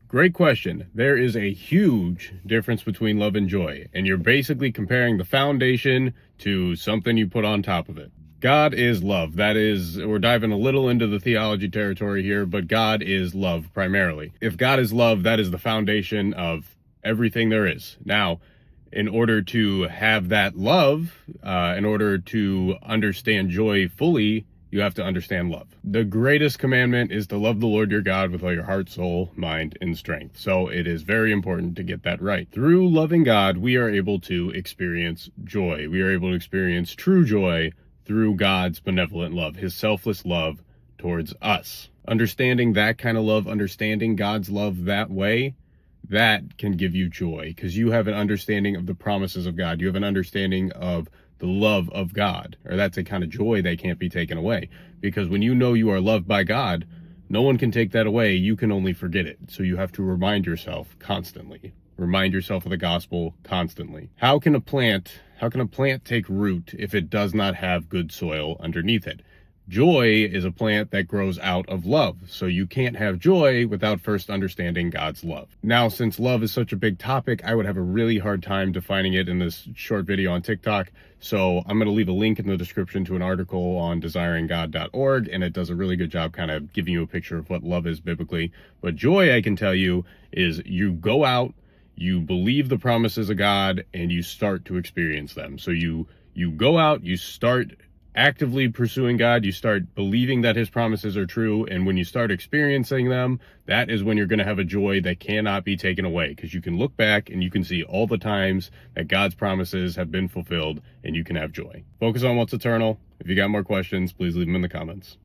Great question. There is a huge difference between love and joy, and you're basically comparing the foundation to something you put on top of it. God is love. That is, we're diving a little into the theology territory here, but God is love primarily. If God is love, that is the foundation of everything there is. Now, in order to have that love, in order to understand joy fully, you have to understand love. The greatest commandment is to love the Lord your God with all your heart, soul, mind, and strength. So it is very important to get that right. Through loving God, we are able to experience joy. We are able to experience true joy through God's benevolent love, his selfless love towards us. Understanding that kind of love, understanding God's love that way, that can give you joy because you have an understanding of the promises of God. You have an understanding of the love of God, or that's a kind of joy that can't be taken away. Because when you know you are loved by God, no one can take that away. You can only forget it. So you have to remind yourself constantly. Remind yourself of the gospel constantly. How can a plant take root if it does not have good soil underneath it? Joy is a plant that grows out of love. So you can't have joy without first understanding God's love. Now, since love is such a big topic, I would have a really hard time defining it in this short video on TikTok. So I'm going to leave a link in the description to an article on desiringgod.org, and it does a really good job kind of giving you a picture of what love is biblically. But joy, I can tell you, is you go out, you believe the promises of God, and you start to experience them. So you go out, you start actively pursuing God, you start believing that his promises are true, and when you start experiencing them, that is when you're going to have a joy that cannot be taken away, because you can look back and you can see all the times that God's promises have been fulfilled, and you can have joy. Focus on what's eternal. If you got more questions, please leave them in the comments.